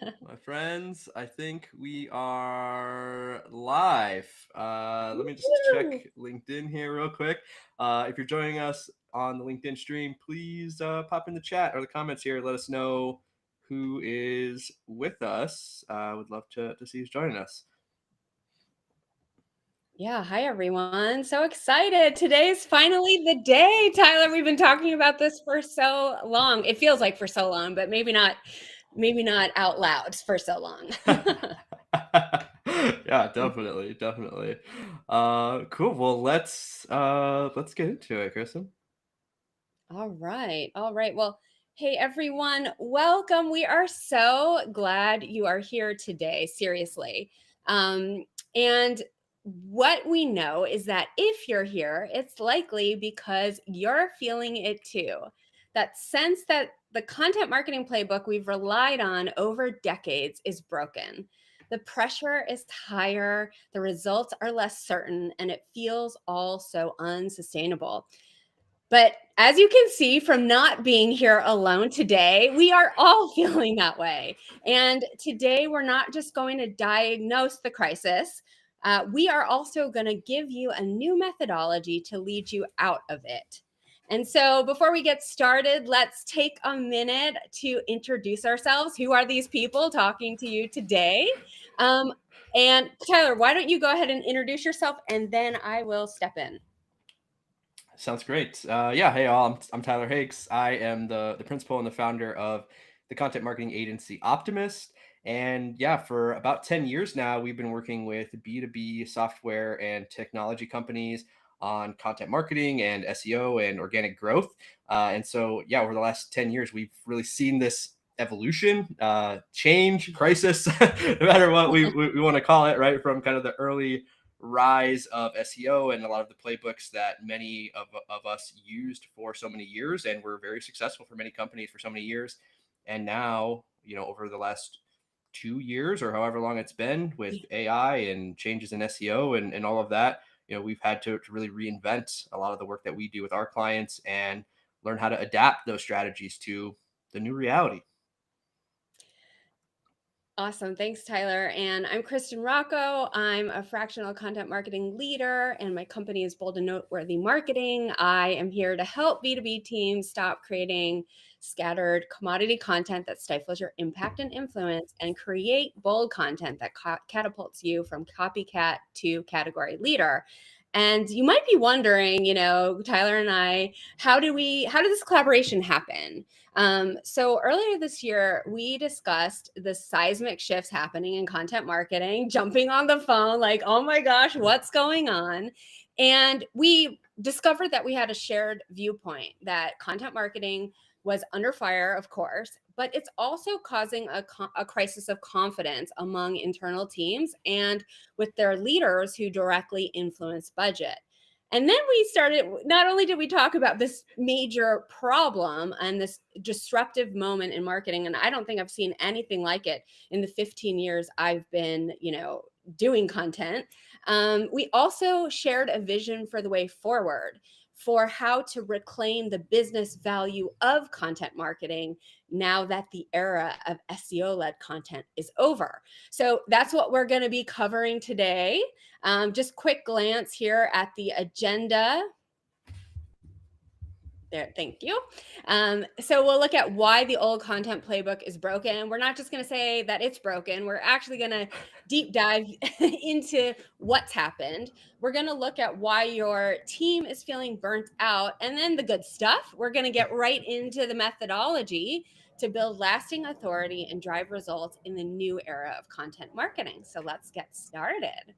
My friends, I think we are live. Let me just check Woo! LinkedIn here real quick. If you're joining us on the LinkedIn stream, please pop in the chat or the comments here. Let us know who is with us. I would love to see who's joining us. Yeah, hi everyone. So excited. Today's finally the day. Tyler, we've been talking about this for so long. It feels like for so long, but maybe not out loud for so long. Yeah, definitely. Cool. Well, let's get into it, Kristen. All right. All right. Well, hey everyone, welcome. We are so glad you are here today, seriously. And what we know is that if you're here, it's likely because you're feeling it too. That sense that the content marketing playbook we've relied on over decades is broken. The pressure is higher, the results are less certain, and it feels all so unsustainable. But as you can see from not being here alone today, we are all feeling that way. And today, we're not just going to diagnose the crisis, we are also going to give you a new methodology to lead you out of it. And so, before we get started, let's take a minute to introduce ourselves. Who are these people talking to you today? Um, and Tyler, why don't you go ahead and introduce yourself and then I will step in. Sounds great. Yeah, hey all, I'm Tyler Hakes. I am the principal and the founder of the content marketing agency Optimist. And yeah, for about 10 years now, we've been working with B2B software and technology companies on content marketing and SEO and organic growth. And so, yeah, over the last 10 years, we've really seen this evolution, change, crisis, no matter what we want to call it, right? From kind of the early rise of SEO and a lot of the playbooks that many of us used for so many years and were very successful for many companies for so many years. And now, over the last 2 years or however long it's been with AI and changes in SEO and all of that, we've had to really reinvent a lot of the work that we do with our clients and learn how to adapt those strategies to the new reality. Awesome. Thanks, Tyler. And I'm Kristen Rocco. I'm a fractional content marketing leader, and my company is Bold and Noteworthy Marketing. I am here to help B2B teams stop creating scattered commodity content that stifles your impact and influence and create bold content that catapults you from copycat to category leader. And you might be wondering, Tyler and I, how did this collaboration happen? So earlier this year, we discussed the seismic shifts happening in content marketing, jumping on the phone, like, oh my gosh, what's going on? And we discovered that we had a shared viewpoint that content marketing was under fire, of course, but it's also causing a crisis of confidence among internal teams and with their leaders who directly influence budget. And then we started, not only did we talk about this major problem and this disruptive moment in marketing, and I don't think I've seen anything like it in the 15 years I've been, doing content. We also shared a vision for the way forward for how to reclaim the business value of content marketing now that the era of SEO led content is over. So that's what we're going to be covering today. Just quick glance here at the agenda. There, thank you. So we'll look at why the old content playbook is broken. We're not just going to say that it's broken. We're actually going to deep dive into what's happened. We're going to look at why your team is feeling burnt out, and then the good stuff. We're going to get right into the methodology to build lasting authority and drive results in the new era of content marketing. So let's get started.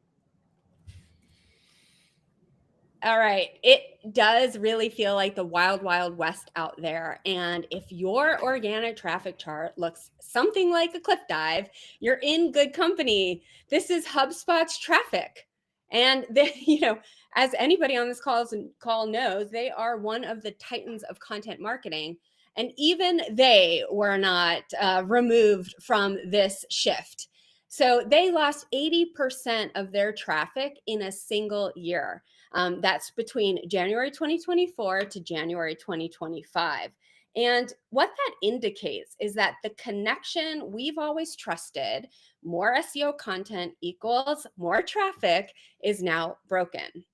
All right. It does really feel like the wild, wild west out there. And if your organic traffic chart looks something like a cliff dive, you're in good company. This is HubSpot's traffic. And they, as anybody on this call knows, they are one of the titans of content marketing. And even they were not removed from this shift. So they lost 80% of their traffic in a single year. That's between January 2024 to January 2025. And what that indicates is that the connection we've always trusted, more SEO content equals more traffic, is now broken.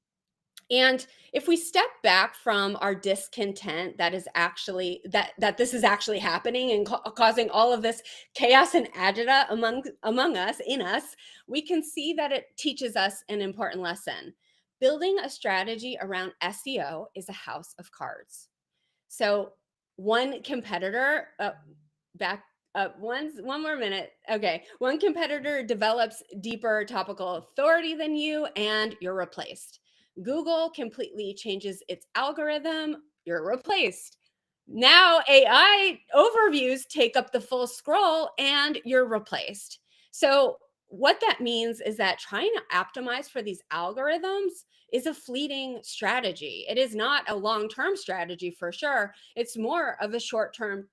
And if we step back from our discontent that is actually that this is actually happening and causing all of this chaos and agita among us in us, we can see that it teaches us an important lesson. Building a strategy around SEO is a house of cards. So one competitor, back up one more minute. Okay. One competitor develops deeper topical authority than you, and you're replaced. Google completely changes its algorithm, you're replaced. Now AI overviews take up the full scroll and you're replaced. So what that means is that trying to optimize for these algorithms is a fleeting strategy. It is not a long-term strategy for sure. It's more of a short-term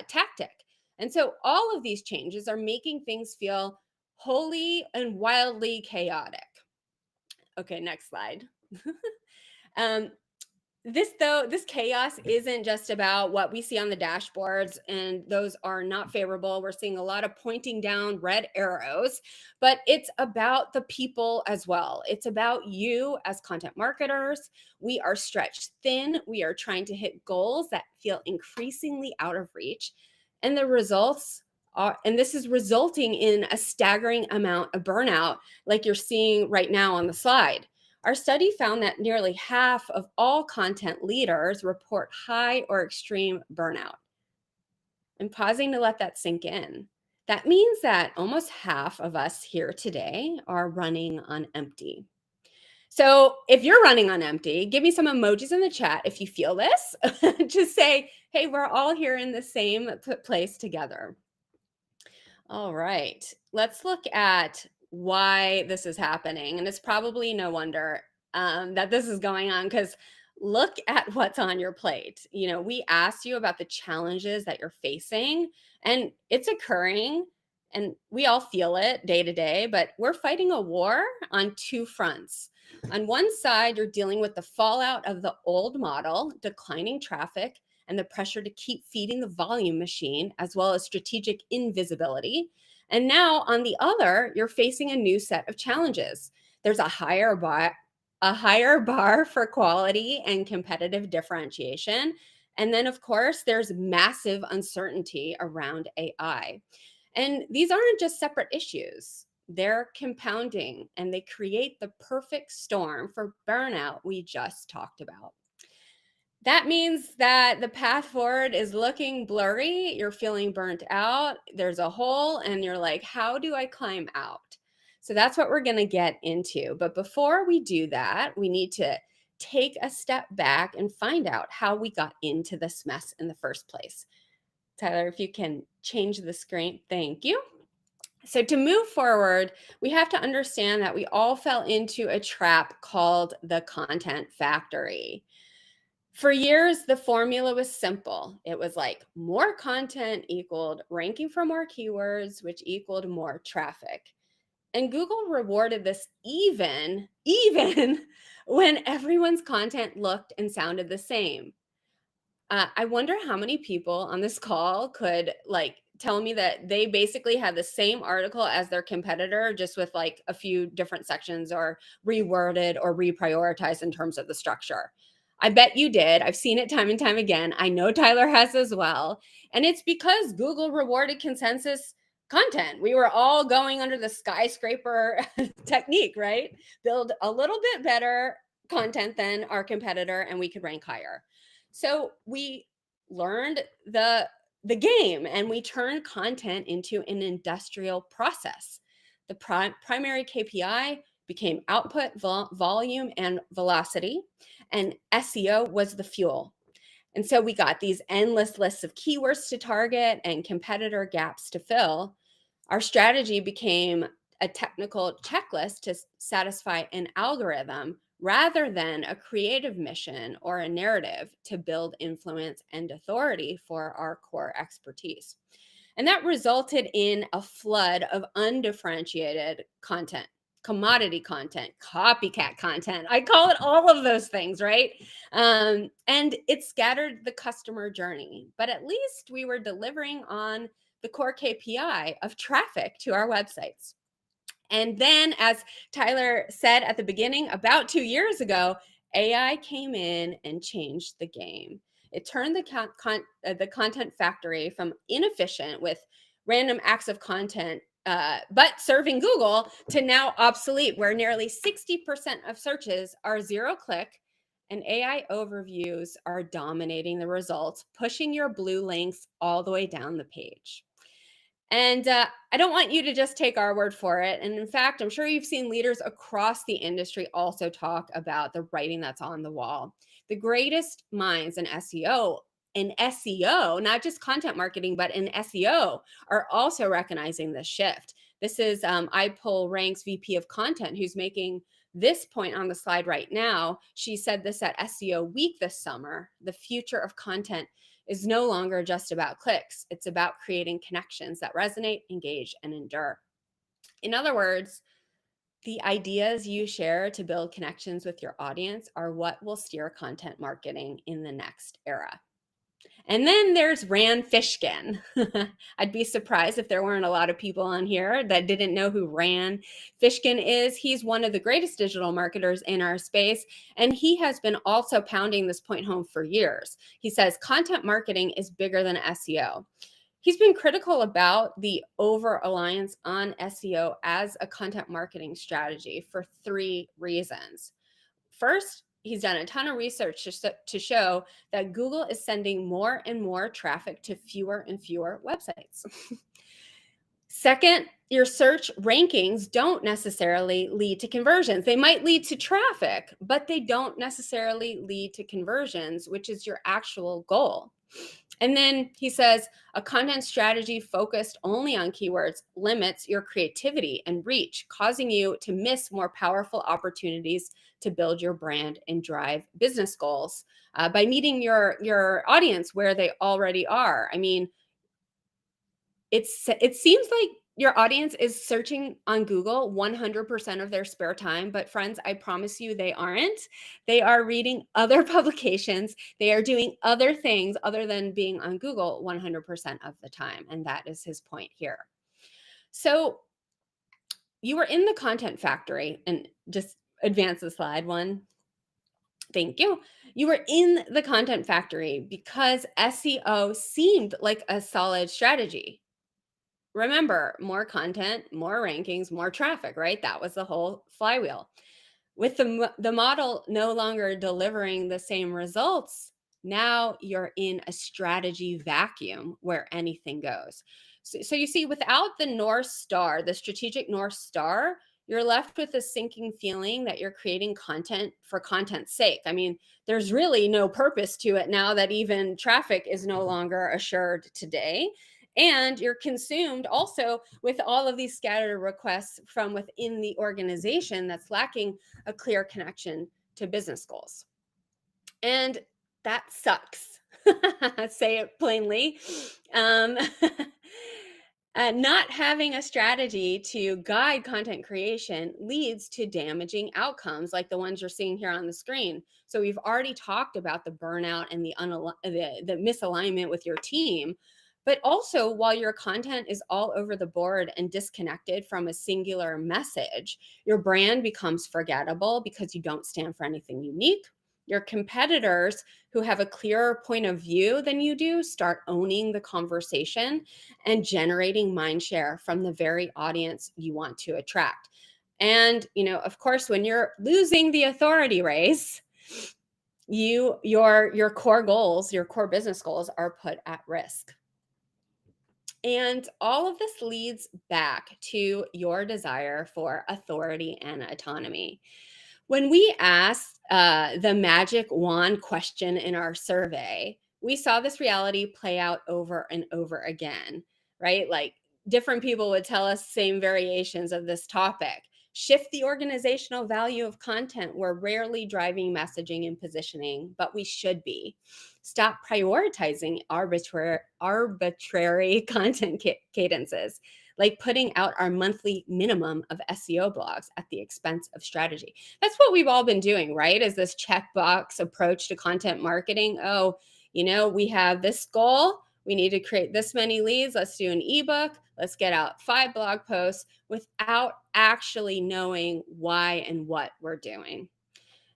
tactic. And so all of these changes are making things feel wholly and wildly chaotic. Okay, next slide. um, this chaos isn't just about what we see on the dashboards, and those are not favorable. We're seeing a lot of pointing down red arrows, but it's about the people as well. It's about you as content marketers. We are stretched thin. We are trying to hit goals that feel increasingly out of reach, and the results are, and this is resulting in a staggering amount of burnout, like you're seeing right now on the slide. Our study found that nearly half of all content leaders report high or extreme burnout. I'm pausing to let that sink in. That means that almost half of us here today are running on empty. So if you're running on empty, give me some emojis in the chat if you feel this. Just say, hey, we're all here in the same place together. All right, let's look at why this is happening. And it's probably no wonder that this is going on, because look at what's on your plate. You know, we asked you about the challenges that you're facing, and it's occurring, and we all feel it day to day, but we're fighting a war on two fronts. On one side, you're dealing with the fallout of the old model, declining traffic, and the pressure to keep feeding the volume machine, as well as strategic invisibility. And now on the other, you're facing a new set of challenges. There's a higher bar for quality and competitive differentiation. And then, of course, there's massive uncertainty around AI. And these aren't just separate issues. They're compounding, and they create the perfect storm for burnout we just talked about. That means that the path forward is looking blurry. You're feeling burnt out. There's a hole, and you're like, how do I climb out? So that's what we're going to get into. But before we do that, we need to take a step back and find out how we got into this mess in the first place. Tyler, if you can change the screen, thank you. So to move forward, we have to understand that we all fell into a trap called the content factory. For years, the formula was simple. It was like more content equaled ranking for more keywords, which equaled more traffic. And Google rewarded this even when everyone's content looked and sounded the same. I wonder how many people on this call could like tell me that they basically had the same article as their competitor, just with like a few different sections or reworded or reprioritized in terms of the structure. I bet you did. I've seen it time and time again. I know Tyler has as well. And it's because Google rewarded consensus content. We were all going under the skyscraper technique, right? Build a little bit better content than our competitor and we could rank higher. So we learned the game, and we turned content into an industrial process. The primary KPI became output, volume, and velocity, and SEO was the fuel. And so we got these endless lists of keywords to target and competitor gaps to fill. Our strategy became a technical checklist to satisfy an algorithm rather than a creative mission or a narrative to build influence and authority for our core expertise. And that resulted in a flood of undifferentiated commodity content, copycat content. I call it all of those things, right? And it scattered the customer journey. But at least we were delivering on the core KPI of traffic to our websites. And then, as Tyler said at the beginning, about 2 years ago, AI came in and changed the game. It turned the content factory from inefficient with random acts of content, but serving Google, to now obsolete, where nearly 60% of searches are zero click and AI overviews are dominating the results, pushing your blue links all the way down the page. And I don't want you to just take our word for it. And in fact, I'm sure you've seen leaders across the industry also talk about the writing that's on the wall. The greatest minds in SEO, not just content marketing, but in SEO, are also recognizing this shift. This is iPull Ranks VP of Content, who's making this point on the slide right now. She said this at SEO Week this summer. The future of content is no longer just about clicks. It's about creating connections that resonate, engage, and endure. In other words, the ideas you share to build connections with your audience are what will steer content marketing in the next era. And then there's Rand Fishkin. I'd be surprised if there weren't a lot of people on here that didn't know who Rand Fishkin is. He's one of the greatest digital marketers in our space, and he has been also pounding this point home for years. He says content marketing is bigger than SEO. He's been critical about the over-reliance on SEO as a content marketing strategy for 3 reasons. First, he's done a ton of research to show that Google is sending more and more traffic to fewer and fewer websites. Second, your search rankings don't necessarily lead to conversions. They might lead to traffic, but they don't necessarily lead to conversions, which is your actual goal. And then he says a content strategy focused only on keywords limits your creativity and reach, causing you to miss more powerful opportunities to build your brand and drive business goals by meeting your audience where they already are. I mean, it seems like your audience is searching on Google 100% of their spare time, but friends, I promise you they aren't. They are reading other publications. They are doing other things other than being on Google 100% of the time, and that is his point here. So you were in the content factory, and just advance the slide one. Thank you. You were in the content factory because SEO seemed like a solid strategy. Remember, more content, more rankings, more traffic, right? That was the whole flywheel. With the model no longer delivering the same results, now you're in a strategy vacuum where anything goes. So you see, without the North Star, the strategic North Star, you're left with a sinking feeling that you're creating content for content's sake. I mean, there's really no purpose to it now that even traffic is no longer assured today. And you're consumed also with all of these scattered requests from within the organization that's lacking a clear connection to business goals. And that sucks. Say it plainly. Not having a strategy to guide content creation leads to damaging outcomes like the ones you're seeing here on the screen. So we've already talked about the burnout and the misalignment with your team. But also, while your content is all over the board and disconnected from a singular message, your brand becomes forgettable because you don't stand for anything unique. Your competitors who have a clearer point of view than you do start owning the conversation and generating mind share from the very audience you want to attract. And, of course, when you're losing the authority race, your core goals, your core business goals are put at risk. And all of this leads back to your desire for authority and autonomy. When we asked the magic wand question in our survey, we saw this reality play out over and over again, right? Like different people would tell us same variations of this topic. Shift the organizational value of content. We're rarely driving messaging and positioning, but we should be. stop prioritizing arbitrary content cadences, like putting out our monthly minimum of SEO blogs at the expense of strategy. That's what we've all been doing, right? Is this checkbox approach to content marketing. Oh, we have this goal. We need to create this many leads. Let's do an ebook. Let's get out 5 blog posts without actually knowing why and what we're doing.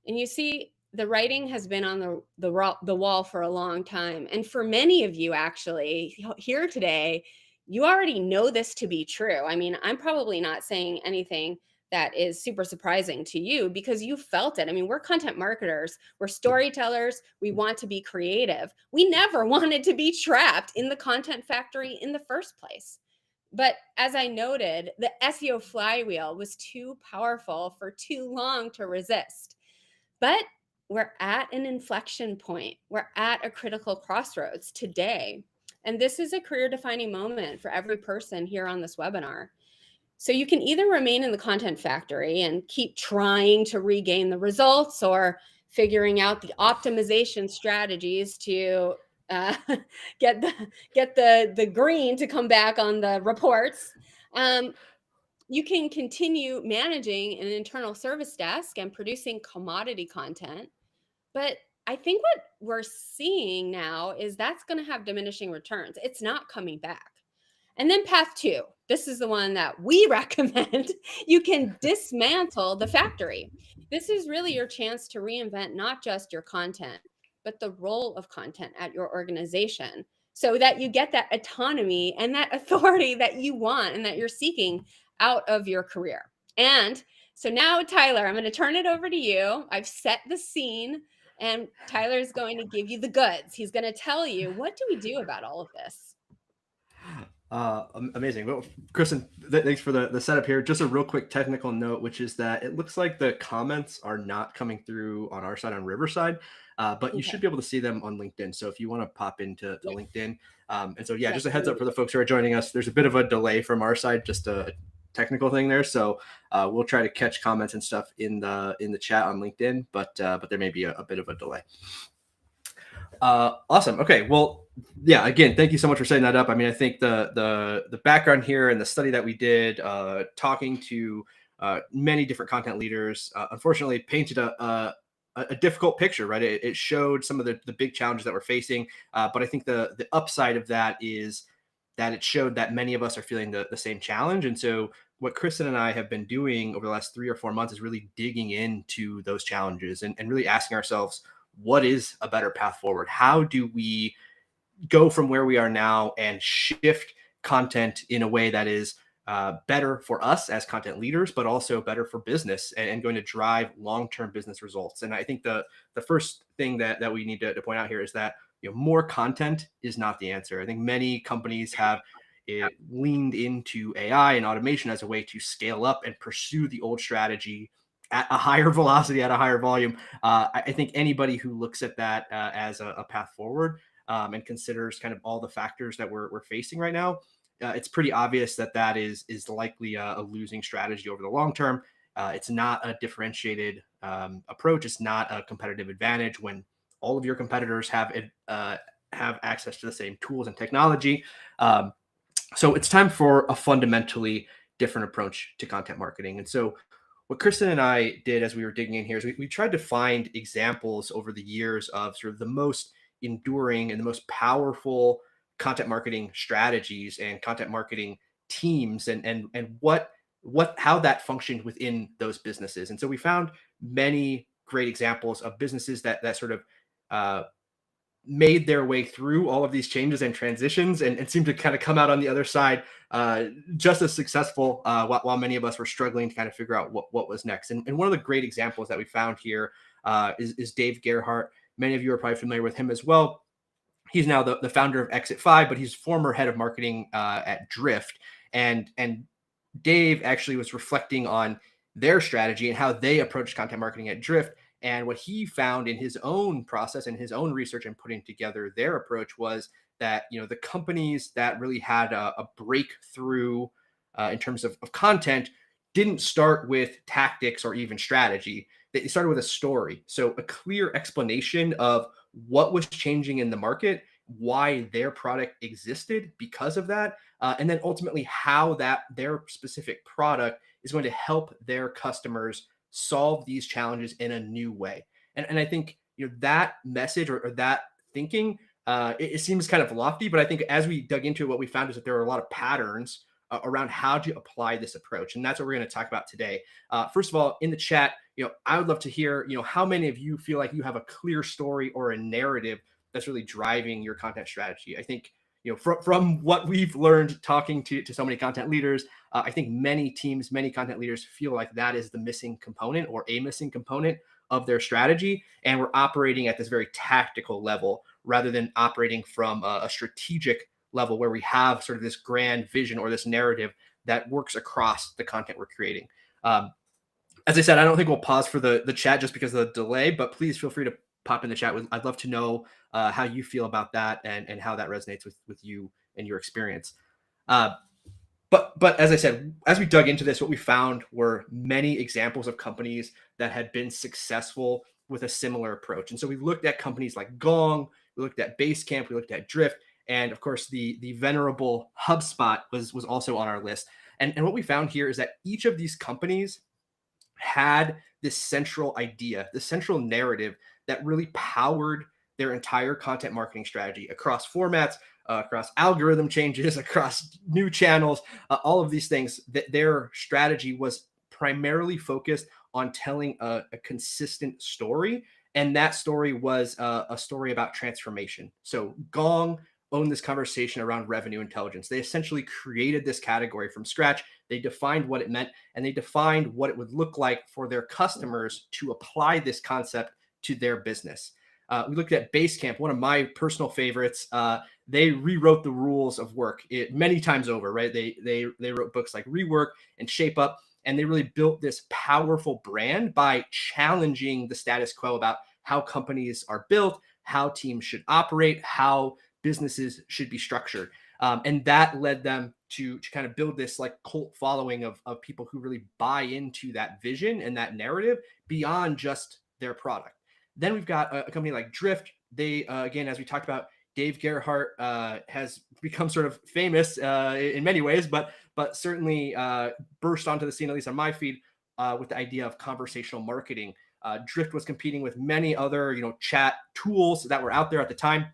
And you see, the writing has been on the wall for a long time. And for many of you actually here today, you already know this to be true. I mean, I'm probably not saying anything that is super surprising to you because you felt it. I mean, we're content marketers, we're storytellers, we want to be creative. We never wanted to be trapped in the content factory in the first place. But as I noted, the SEO flywheel was too powerful for too long to resist. But we're at an inflection point. We're at a critical crossroads today. And this is a career defining moment for every person here on this webinar. So you can either remain in the content factory and keep trying to regain the results or figuring out the optimization strategies to uh, get the green to come back on the reports. You can continue managing an internal service desk and producing commodity content. But I think what we're seeing now is that's going to have diminishing returns. It's not coming back. And then path 2, this is the one that we recommend. You can dismantle the factory. This is really your chance to reinvent not just your content, but the role of content at your organization so that you get that autonomy and that authority that you want and that you're seeking out of your career. And so now, Tyler, I'm going to turn it over to you. I've set the scene, and Tyler is going to give you the goods. He's going to tell you, what do we do about all of this? Amazing. Well, Kristen, thanks for the setup here. Just a real quick technical note, which is that it looks like the comments are not coming through on our side on Riverside, but you should be able to see them on LinkedIn. So if you want to pop into LinkedIn, and so just a heads up for the folks who are joining us. There's a bit of a delay from our side, just a technical thing there. So we'll try to catch comments and stuff in the chat on LinkedIn, but there may be a bit of a delay. Awesome. Okay. Well, yeah, again, thank you so much for setting that up. I mean, I think the background here and the study that we did, talking to many different content leaders, unfortunately painted a difficult picture, right? It showed some of the big challenges that we're facing. But I think the upside of that is that it showed that many of us are feeling the same challenge. And so what Kristen and I have been doing over the last 3 or 4 months is really digging into those challenges and really asking ourselves, what is a better path forward? How do we go from where we are now and shift content in a way that is better for us as content leaders, but also better for business and going to drive long-term business results? And I think the first thing that we need to point out here is that more content is not the answer. I think many companies have leaned into AI and automation as a way to scale up and pursue the old strategy at a higher velocity, at a higher volume. I think anybody who looks at that as a path forward and considers kind of all the factors that we're facing right now, it's pretty obvious that is likely a losing strategy over the long term. It's not a differentiated approach. It's not a competitive advantage when all of your competitors have access to the same tools and technology. So it's time for a fundamentally different approach to content marketing. And so what Kristen and I did as we were digging in here is we tried to find examples over the years of sort of the most enduring and the most powerful content marketing strategies and content marketing teams and how that functioned within those businesses. And so we found many great examples of businesses that sort of made their way through all of these changes and transitions and seemed to kind of come out on the other side just as successful while many of us were struggling to kind of figure out what was next. And one of the great examples that we found here is Dave Gerhardt. Many of you are probably familiar with him as well. He's now the founder of Exit 5, but he's former head of marketing at Drift. And Dave actually was reflecting on their strategy and how they approached content marketing at Drift. And what he found in his own process and his own research and putting together their approach was that, the companies that really had a breakthrough in terms of content didn't start with tactics or even strategy. They started with a story. So a clear explanation of what was changing in the market, why their product existed because of that, and then ultimately how that their specific product is going to help their customers solve these challenges in a new way. And I think that message or that thinking, it seems kind of lofty, but I think as we dug into it, what we found is that there are a lot of patterns around how to apply this approach, and that's what we're going to talk about today. First of all, in the chat, I would love to hear, how many of you feel like you have a clear story or a narrative that's really driving your content strategy. I think, from what we've learned talking to so many content leaders, I think many teams, many content leaders feel like that is the missing component or a missing component of their strategy. And we're operating at this very tactical level rather than operating from a strategic level where we have sort of this grand vision or this narrative that works across the content we're creating. As I said, I don't think we'll pause for the chat just because of the delay, but please feel free to pop in the chat. I'd love to know how you feel about that and how that resonates with you and your experience. But as I said, as we dug into this, what we found were many examples of companies that had been successful with a similar approach. And so we looked at companies like Gong, we looked at Basecamp, we looked at Drift, and of course the venerable HubSpot was also on our list. And what we found here is that each of these companies had this central idea, this central narrative that really powered their entire content marketing strategy across formats, across algorithm changes, across new channels, all of these things. That their strategy was primarily focused on telling a consistent story, and that story was a story about transformation. So Gong owned this conversation around revenue intelligence. They essentially created this category from scratch. They defined what it meant, and they defined what it would look like for their customers to apply this concept to their business. We looked at Basecamp, one of my personal favorites. They rewrote the rules of work many times over, right? They wrote books like Rework and Shape Up, and they really built this powerful brand by challenging the status quo about how companies are built, how teams should operate, how businesses should be structured. And that led them to kind of build this like cult following of people who really buy into that vision and that narrative beyond just their product. Then we've got a company like Drift. They, again, as we talked about, Dave Gerhardt has become sort of famous in many ways, but certainly burst onto the scene, at least on my feed, with the idea of conversational marketing. Drift was competing with many other, chat tools that were out there at the time.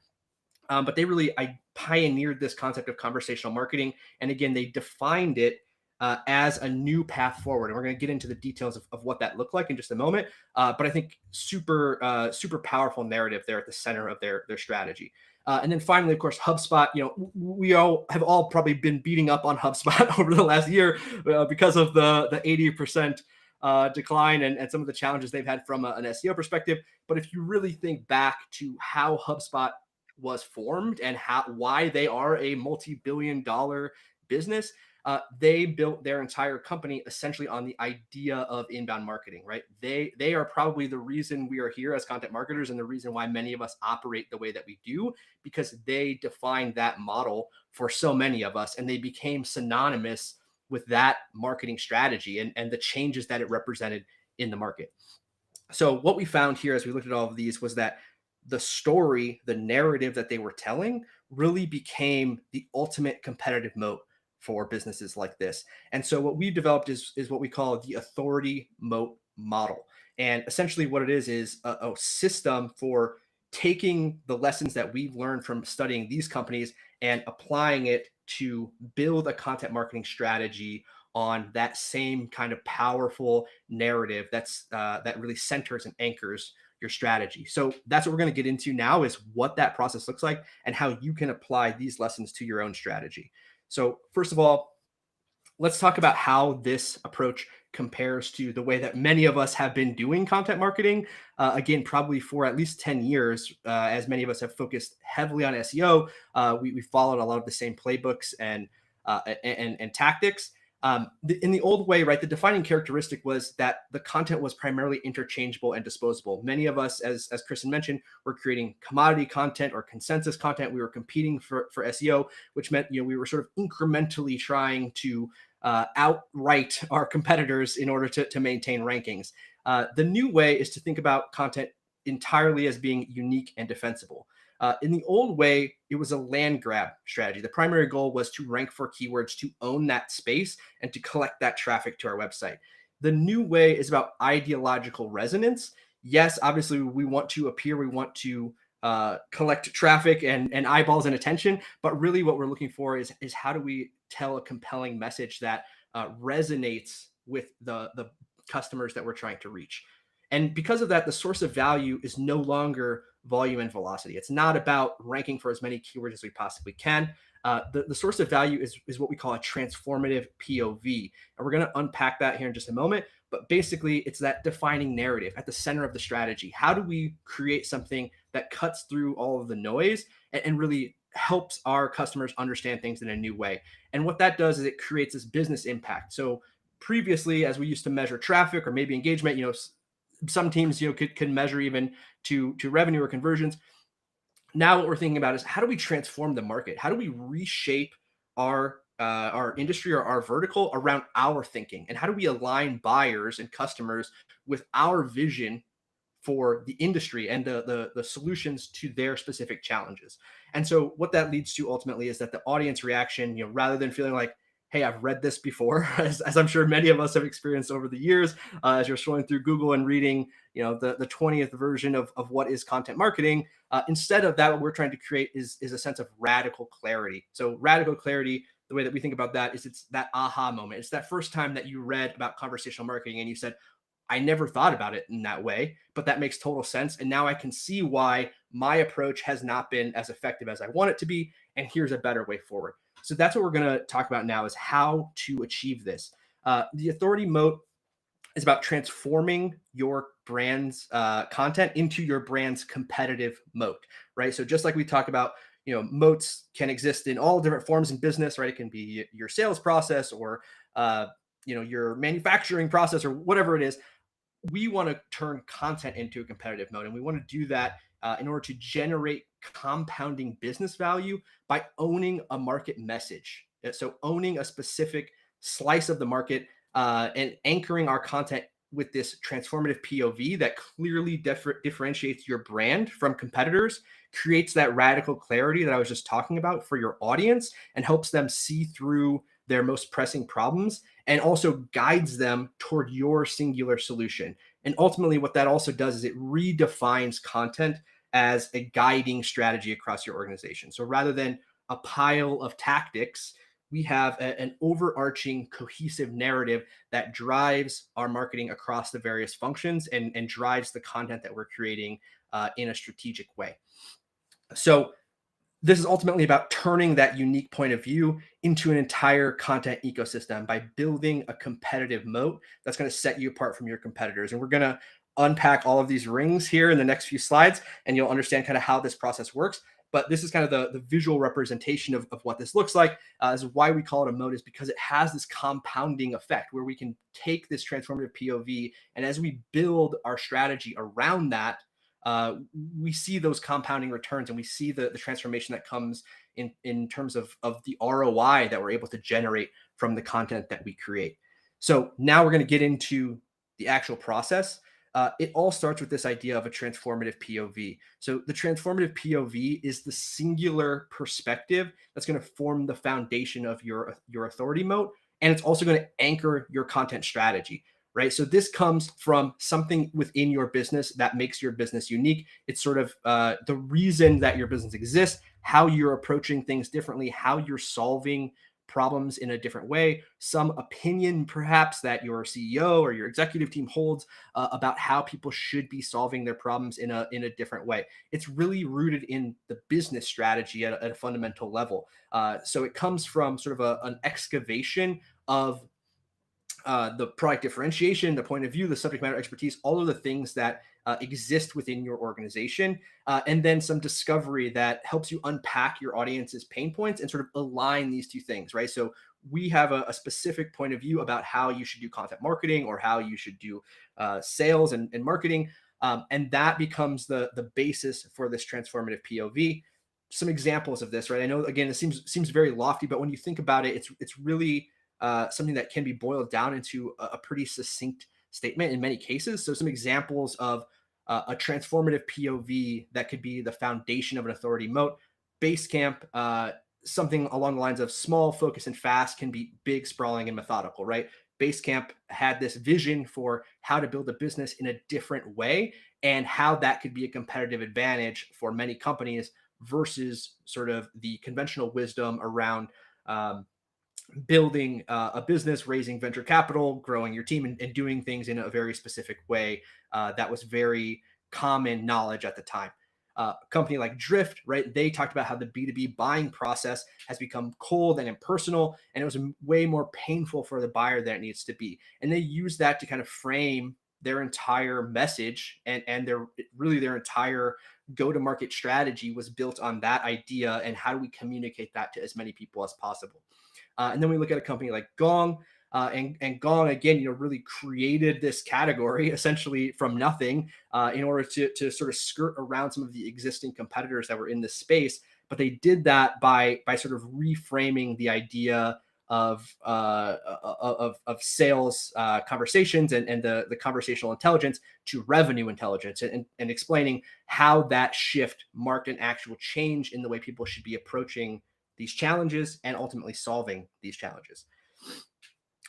But they really pioneered this concept of conversational marketing. And again, they defined it as a new path forward. And we're going to get into the details of what that looked like in just a moment. But I think super powerful narrative there at the center of their strategy. And then finally, of course, HubSpot. We all have probably been beating up on HubSpot over the last year because of the 80% decline and some of the challenges they've had from an SEO perspective. But if you really think back to how HubSpot was formed and why they are a multi-billion-dollar business, they built their entire company essentially on the idea of inbound marketing, right? They are probably the reason we are here as content marketers and the reason why many of us operate the way that we do, because they defined that model for so many of us, and they became synonymous with that marketing strategy and the changes that it represented in the market. So what we found here as we looked at all of these was that the story, the narrative that they were telling really became the ultimate competitive moat for businesses like this. And so what we've developed is what we call the authority moat model. And essentially what it is a system for taking the lessons that we've learned from studying these companies and applying it to build a content marketing strategy on that same kind of powerful narrative that really centers and anchors your strategy. So that's what we're going to get into now, is what that process looks like and how you can apply these lessons to your own strategy. So first of all, let's talk about how this approach compares to the way that many of us have been doing content marketing. Again, probably for at least 10 years, as many of us have focused heavily on SEO. We followed a lot of the same playbooks and tactics. In the old way, right, the defining characteristic was that the content was primarily interchangeable and disposable. Many of us, as Kristen mentioned, were creating commodity content or consensus content. We were competing for SEO, which meant we were sort of incrementally trying to outright our competitors in order to maintain rankings. The new way is to think about content entirely as being unique and defensible. In the old way, it was a land grab strategy. The primary goal was to rank for keywords, to own that space, and to collect that traffic to our website. The new way is about ideological resonance. Yes, obviously, we want to appear, we want to collect traffic and eyeballs and attention, but really what we're looking for is how do we tell a compelling message that resonates with the customers that we're trying to reach. And because of that, the source of value is no longer volume and velocity. It's not about ranking for as many keywords as we possibly can. The source of value is what we call a transformative POV. And we're going to unpack that here in just a moment. But basically, it's that defining narrative at the center of the strategy. How do we create something that cuts through all of the noise and really helps our customers understand things in a new way? And what that does is it creates this business impact. So previously, as we used to measure traffic or maybe engagement, some teams could measure even to revenue or conversions. Now what we're thinking about is how do we transform the market? How do we reshape our industry or our vertical around our thinking? And how do we align buyers and customers with our vision for the industry and the solutions to their specific challenges? And so what that leads to ultimately is that the audience reaction, rather than feeling like, hey, I've read this before, as I'm sure many of us have experienced over the years, as you're scrolling through Google and reading, the 20th version of what is content marketing. Instead of that, what we're trying to create is a sense of radical clarity. So radical clarity, the way that we think about that is it's that aha moment. It's that first time that you read about conversational marketing and you said, I never thought about it in that way, but that makes total sense. And now I can see why my approach has not been as effective as I want it to be. And here's a better way forward. So that's what we're going to talk about now, is how to achieve this. The authority moat is about transforming your brand's content into your brand's competitive moat, right? So just like we talk about, moats can exist in all different forms in business, right? It can be your sales process or, your manufacturing process or whatever it is. We want to turn content into a competitive mode, and we want to do that in order to generate compounding business value by owning a market message. So owning a specific slice of the market and anchoring our content with this transformative POV that clearly differentiates your brand from competitors, creates that radical clarity that I was just talking about for your audience, and helps them see through their most pressing problems, and also guides them toward your singular solution. And ultimately, what that also does is it redefines content as a guiding strategy across your organization. So rather than a pile of tactics, we have an overarching cohesive narrative that drives our marketing across the various functions and drives the content that we're creating in a strategic way. So this is ultimately about turning that unique point of view into an entire content ecosystem by building a competitive moat that's going to set you apart from your competitors. And we're going to unpack all of these rings here in the next few slides, and you'll understand kind of how this process works. But this is kind of the visual representation of what this looks like. Is why we call it a moat, is because it has this compounding effect where we can take this transformative POV, and as we build our strategy around that, we see those compounding returns, and we see the transformation that comes in terms of the ROI that we're able to generate from the content that we create. So now we're going to get into the actual process. It all starts with this idea of a transformative POV. So the transformative POV is the singular perspective that's going to form the foundation of your authority moat, and it's also going to anchor your content strategy. Right. So this comes from something within your business that makes your business unique. It's sort of the reason that your business exists, how you're approaching things differently, how you're solving problems in a different way, some opinion perhaps that your CEO or your executive team holds about how people should be solving their problems in a different way. It's really rooted in the business strategy at a fundamental level. So it comes from sort of an excavation of the product differentiation, the point of view, the subject matter expertise, all of the things that exist within your organization, and then some discovery that helps you unpack your audience's pain points and sort of align these two things, right? So we have a specific point of view about how you should do content marketing or how you should do sales and marketing, and that becomes the basis for this transformative POV. Some examples of this, right? I know, again, it seems very lofty, but when you think about it, it's really something that can be boiled down into a pretty succinct statement in many cases. So some examples of a transformative POV that could be the foundation of an authority moat. Basecamp, something along the lines of small, focus, and fast can be big, sprawling, and methodical, right? Basecamp had this vision for how to build a business in a different way and how that could be a competitive advantage for many companies versus sort of the conventional wisdom around um, building a business, raising venture capital, growing your team, and doing things in a very specific way that was very common knowledge at the time. A company like Drift, right? They talked about how the B2B buying process has become cold and impersonal, and it was way more painful for the buyer than it needs to be. And they use that to kind of frame their entire message and their entire go-to-market strategy was built on that idea and how do we communicate that to as many people as possible. And then we look at a company like Gong, and Gong again, really created this category essentially from nothing in order to sort of skirt around some of the existing competitors that were in this space. But they did that by sort of reframing the idea of sales conversations and the conversational intelligence to revenue intelligence and explaining how that shift marked an actual change in the way people should be approaching these challenges and ultimately solving these challenges.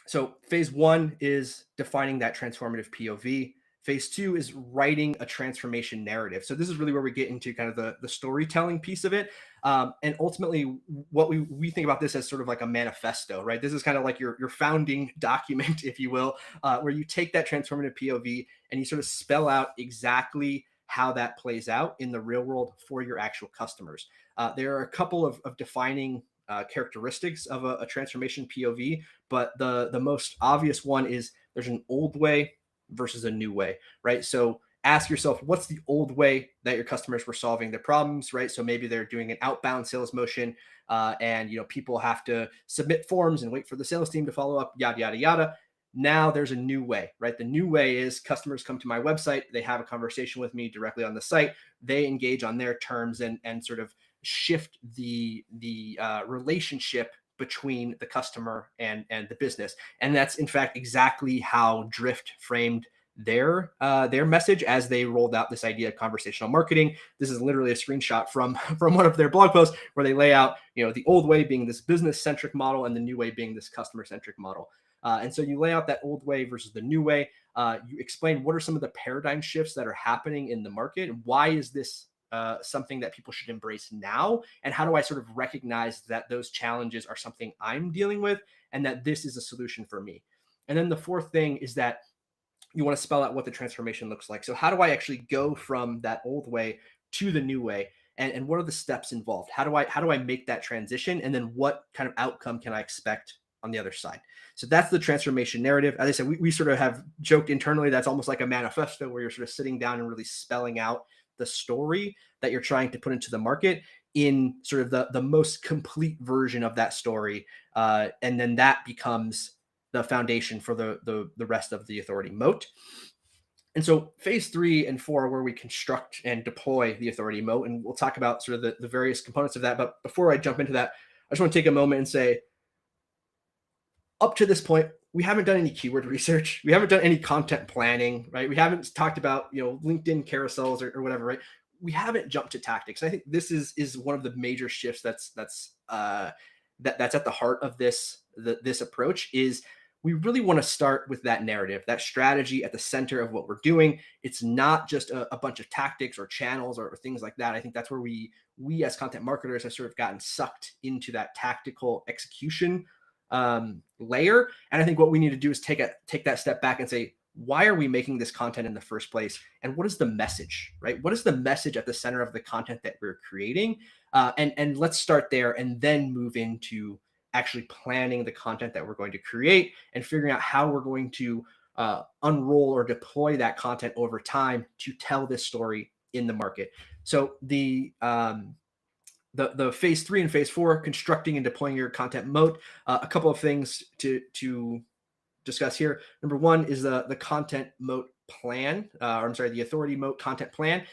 So phase one is defining that transformative POV. Phase two is writing a transformation narrative. So this is really where we get into kind of the storytelling piece of it. And ultimately, what we think about this as sort of like a manifesto, right? This is kind of like your founding document, if you will, where you take that transformative POV and you sort of spell out exactly how that plays out in the real world for your actual customers. There are a couple of defining characteristics of a transformation POV, but the most obvious one is there's an old way versus a new way, right? So ask yourself, what's the old way that your customers were solving their problems, right? So maybe they're doing an outbound sales motion, and people have to submit forms and wait for the sales team to follow up, yada yada yada. Now there's a new way, right? The new way is customers come to my website, they have a conversation with me directly on the site, they engage on their terms and sort of shift the relationship between the customer and the business. And that's in fact exactly how Drift framed their message as they rolled out this idea of conversational marketing. This is literally a screenshot from one of their blog posts where they lay out the old way being this business centric model and the new way being this customer centric model. And so you lay out that old way versus the new way. You explain what are some of the paradigm shifts that are happening in the market. Why is this something that people should embrace now? And how do I sort of recognize that those challenges are something I'm dealing with and that this is a solution for me? And then the fourth thing is that you want to spell out what the transformation looks like. So how do I actually go from that old way to the new way? And what are the steps involved? How do I make that transition? And then what kind of outcome can I expect on the other side? So that's the transformation narrative. As I said, we sort of have joked internally that's almost like a manifesto where you're sort of sitting down and really spelling out the story that you're trying to put into the market in sort of the most complete version of that story. And then that becomes the foundation for the rest of the authority moat. And so phase 3 and 4 are where we construct and deploy the authority moat. And we'll talk about sort of the various components of that. But before I jump into that, I just want to take a moment and say, up to this point, we haven't done any keyword research. We haven't done any content planning, right? We haven't talked about, LinkedIn carousels or whatever, right? We haven't jumped to tactics. I think this is one of the major shifts that's at the heart of this approach is we really want to start with that narrative, that strategy at the center of what we're doing. It's not just a bunch of tactics or channels or things like that. I think that's where we as content marketers have sort of gotten sucked into that tactical execution layer. And I think what we need to do is take that step back and say, why are we making this content in the first place? And what is the message, right? What is the message at the center of the content that we're creating? And let's start there and then move into actually planning the content that we're going to create and figuring out how we're going to unroll or deploy that content over time to tell this story in the market. So the phase 3 and phase 4, constructing and deploying your content moat. A couple of things to discuss here. Number one is the content moat plan, the authority moat content plan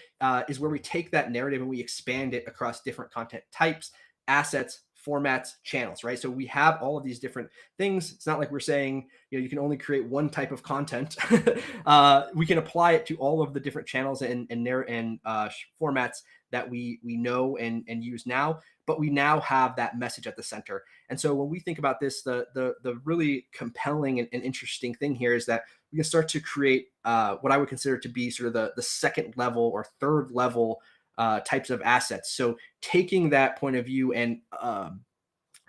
is where we take that narrative and we expand it across different content types, assets, formats, channels, right? So we have all of these different things. It's not like we're saying, you can only create one type of content. We can apply it to all of the different channels and formats that we know and use now, but we now have that message at the center. And so when we think about this, the really compelling and interesting thing here is that we can start to create what I would consider to be sort of the second level or third level types of assets. So taking that point of view and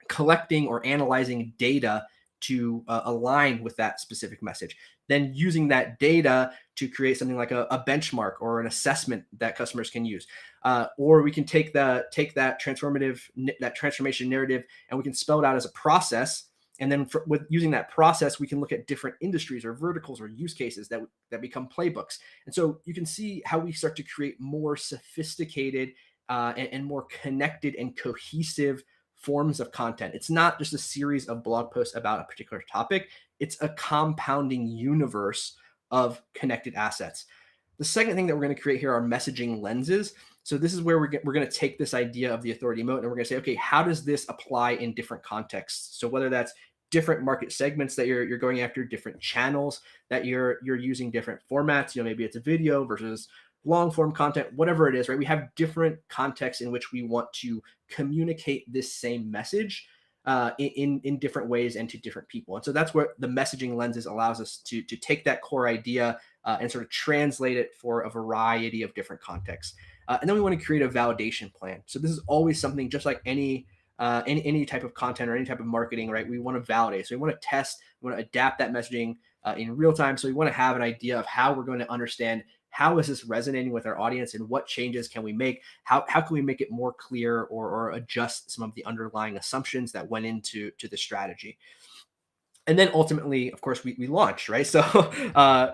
collecting or analyzing data to align with that specific message, then using that data to create something like a benchmark or an assessment that customers can use, or we can take that transformation narrative and we can spell it out as a process. And then with using that process, we can look at different industries or verticals or use cases that become playbooks. And so you can see how we start to create more sophisticated and more connected and cohesive forms of content. It's not just a series of blog posts about a particular topic. It's a compounding universe of connected assets. The second thing that we're going to create here are messaging lenses. So this is where we're going to take this idea of the authority moat and we're going to say, okay, how does this apply in different contexts? So whether that's different market segments that you're going after, different channels that you're using, different formats, maybe it's a video versus long form content, whatever it is, right? We have different contexts in which we want to communicate this same message in different ways and to different people. And so that's where the messaging lenses allows us to take that core idea and sort of translate it for a variety of different contexts. And then we want to create a validation plan. So this is always something just like any type of content or any type of marketing, right? We want to validate. So we want to test, we want to adapt that messaging in real time. So we want to have an idea of how we're going to understand how is this resonating with our audience and what changes can we make? How can we make it more clear or adjust some of the underlying assumptions that went into the strategy? And then ultimately, of course, we launch, right? So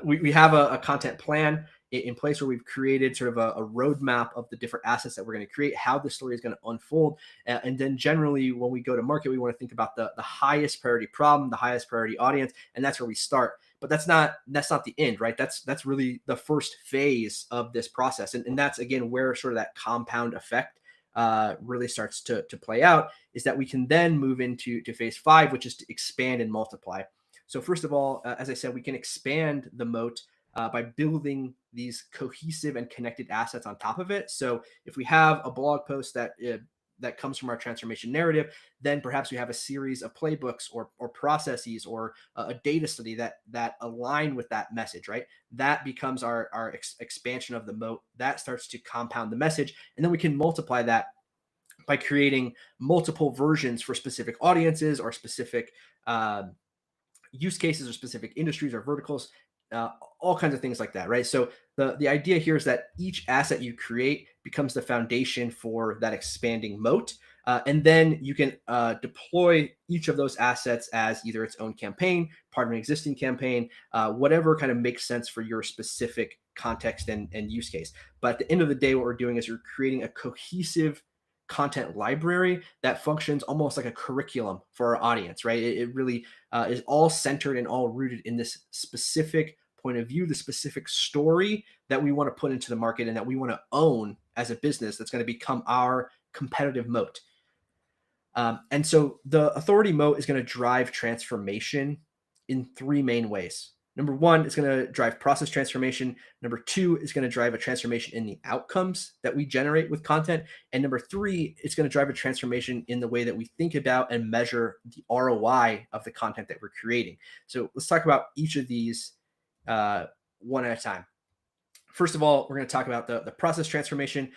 we have a content plan in place where we've created sort of a roadmap of the different assets that we're going to create, how the story is going to unfold. And then generally, when we go to market, we want to think about the highest priority problem, the highest priority audience, and that's where we start. But that's not the end, right? That's really the first phase of this process. And that's, again, where sort of that compound effect really starts to play out, is that we can then move into phase 5, which is to expand and multiply. So first of all, as I said, we can expand the moat by building these cohesive and connected assets on top of it. So if we have a blog post that comes from our transformation narrative, then perhaps we have a series of playbooks or processes or a data study that align with that message, right? That becomes our expansion of the moat. That starts to compound the message. And then we can multiply that by creating multiple versions for specific audiences or specific use cases or specific industries or verticals, all kinds of things like that, right? So the idea here is that each asset you create becomes the foundation for that expanding moat. And then you can deploy each of those assets as either its own campaign, part of an existing campaign, whatever kind of makes sense for your specific context and use case. But at the end of the day, what we're doing is you're creating a cohesive content library that functions almost like a curriculum for our audience, right? It really is all centered and all rooted in this specific point of view, the specific story that we want to put into the market and that we want to own as a business that's going to become our competitive moat. And so the authority moat is going to drive transformation in 3 main ways. Number 1, it's going to drive process transformation. Number 2, is going to drive a transformation in the outcomes that we generate with content. And number 3, it's going to drive a transformation in the way that we think about and measure the ROI of the content that we're creating. So let's talk about each of these one at a time. First of all, we're going to talk about the process transformation.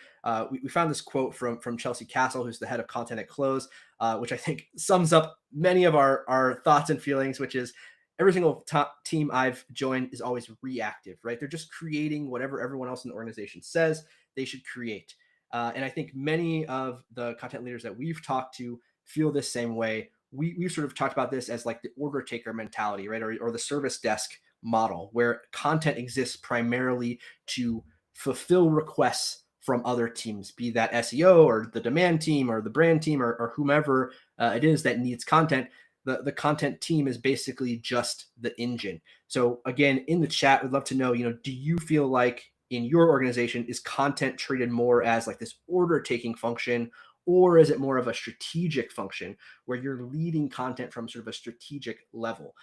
We found this quote from Chelsea Castle, who's the head of content at Close, which I think sums up many of our thoughts and feelings, which is every single team I've joined is always reactive, right? They're just creating whatever everyone else in the organization says they should create. And I think many of the content leaders that we've talked to feel this same way. We've sort of talked about this as like the order taker mentality, right? Or the service desk model, where content exists primarily to fulfill requests from other teams, be that SEO or the demand team or the brand team or whomever it is that needs content. The content team is basically just the engine. So again, in the chat, we'd love to know, do you feel like in your organization is content treated more as like this order taking function, Or is it more of a strategic function where you're leading content from sort of a strategic level?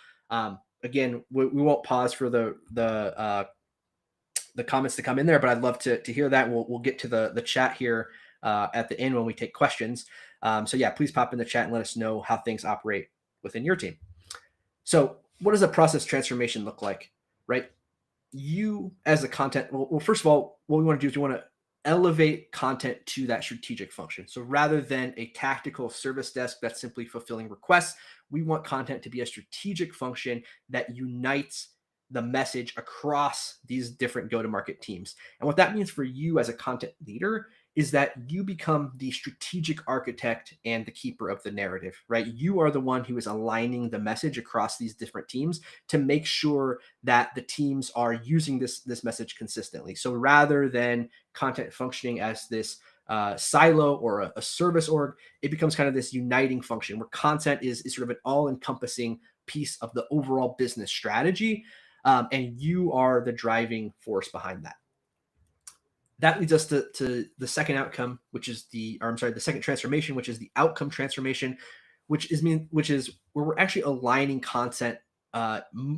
Again, we won't pause for the comments to come in there, but I'd love to hear that. We'll get to the chat here at the end when we take questions. So yeah, please pop in the chat and let us know how things operate within your team. So what does a process transformation look like, right? You as a content, well, first of all, what we want to do is we want to elevate content to that strategic function. So rather than a tactical service desk that's simply fulfilling requests, we want content to be a strategic function that unites the message across these different go-to-market teams. And what that means for you as a content leader is that you become the strategic architect and the keeper of the narrative, right? You are the one who is aligning the message across these different teams to make sure that the teams are using this message consistently. So rather than content functioning as this silo or a service org, it becomes kind of this uniting function where content is sort of an all-encompassing piece of the overall business strategy, and you are the driving force behind that. That leads us to the second outcome, which is the second transformation, which is the outcome transformation, which is where we're actually aligning content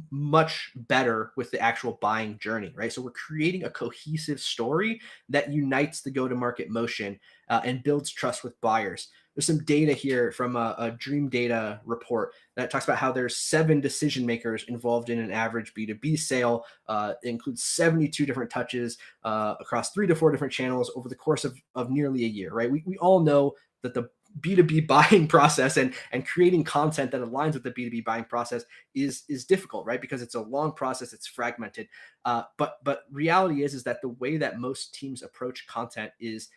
much better with the actual buying journey, right? So we're creating a cohesive story that unites the go-to-market motion and builds trust with buyers. There's some data here from a Dream Data report that talks about how there's 7 decision makers involved in an average B2B sale. It includes 72 different touches across 3 to 4 different channels over the course of nearly a year, right? We all know that the B2B buying process and creating content that aligns with the B2B buying process is difficult, right? Because it's a long process, it's fragmented. But reality is that the way that most teams approach content is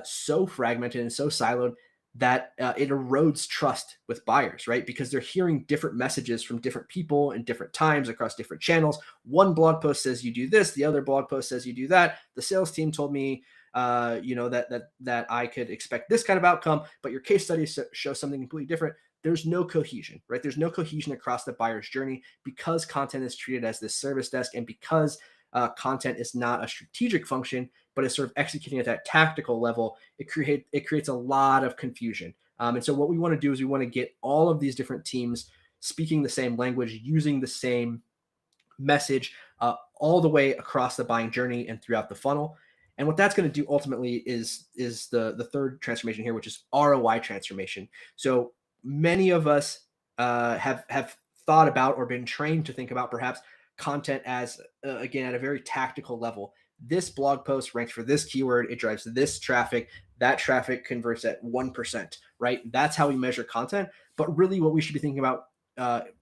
so fragmented and so siloed that it erodes trust with buyers, right? Because they're hearing different messages from different people in different times across different channels. One blog post says you do this, the other blog post says you do that. The sales team told me that I could expect this kind of outcome, but your case study shows something completely different. There's no cohesion, right? There's no cohesion across the buyer's journey because content is treated as this service desk, and because content is not a strategic function, but is sort of executing at that tactical level. It creates a lot of confusion. And so what we want to do is we want to get all of these different teams speaking the same language, using the same message all the way across the buying journey and throughout the funnel. And what that's going to do ultimately is the third transformation here, which is ROI transformation. So many of us have thought about or been trained to think about perhaps content as again at a very tactical level. This blog post ranks for this keyword, it drives this traffic, that traffic converts at 1%, right? That's how we measure content. But really, what we should be thinking about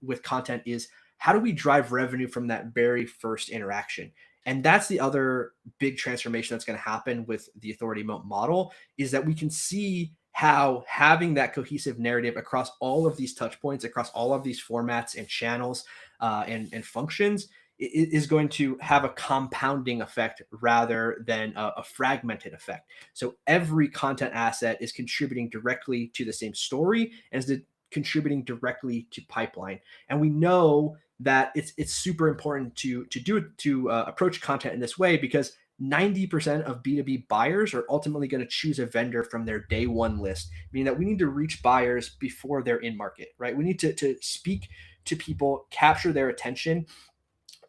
with content is how do we drive revenue from that very first interaction? And that's the other big transformation that's going to happen with the authority moat model, is that we can see how having that cohesive narrative across all of these touch points, across all of these formats and channels and functions is going to have a compounding effect rather than a fragmented effect. So every content asset is contributing directly to the same story and is contributing directly to pipeline. And we know that it's super important to approach content in this way, because 90% of B2B buyers are ultimately going to choose a vendor from their day one list, meaning that we need to reach buyers before they're in market, right? We need to speak to people, capture their attention,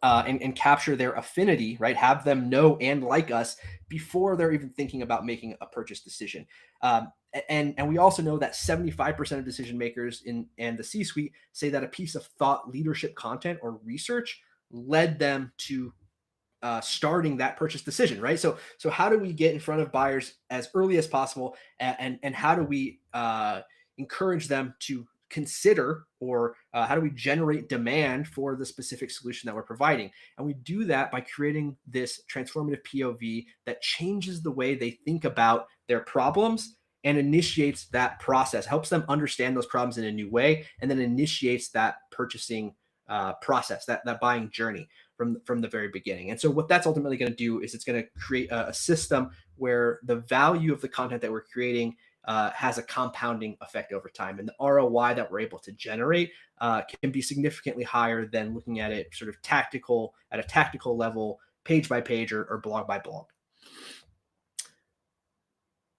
and capture their affinity, right? Have them know and like us before they're even thinking about making a purchase decision. And we also know that 75% of decision makers and the C-suite say that a piece of thought leadership content or research led them to starting that purchase decision, right? So how do we get in front of buyers as early as possible, and how do we encourage them to consider, or how do we generate demand for the specific solution that we're providing? And we do that by creating this transformative POV that changes the way they think about their problems and initiates that process, helps them understand those problems in a new way, and then initiates that purchasing process, that buying journey from the very beginning. And so what that's ultimately going to do is it's going to create a system where the value of the content that we're creating has a compounding effect over time. And the ROI that we're able to generate can be significantly higher than looking at it sort of at a tactical level, page by page or blog by blog.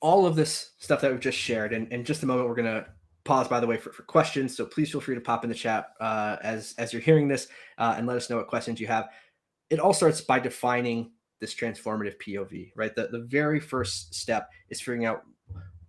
all of this stuff that we've just shared, and in just a moment, we're going to pause, by the way, for questions. So please feel free to pop in the chat as you're hearing this and let us know what questions you have. It all starts by defining this transformative POV, right? The very first step is figuring out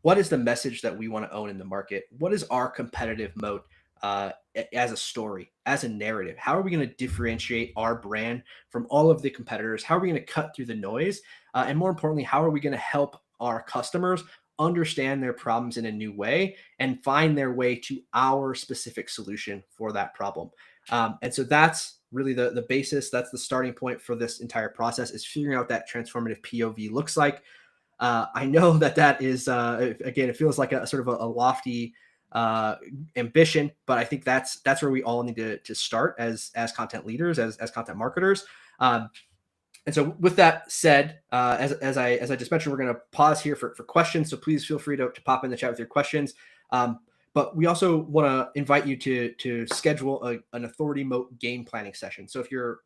what is the message that we want to own in the market? What is our competitive moat as a story, as a narrative? How are we going to differentiate our brand from all of the competitors? How are we going to cut through the noise? And more importantly, how are we going to help our customers understand their problems in a new way and find their way to our specific solution for that problem? And so that's really the basis. That's the starting point for this entire process, is figuring out that transformative POV looks like. I know that is, again, it feels like a sort of a lofty ambition, but I think that's where we all need to start as content leaders, as content marketers. And so with that said, as I just mentioned, we're going to pause here for questions. So please feel free to pop in the chat with your questions. But we also want to invite you to schedule an authority moat game planning session. So if you're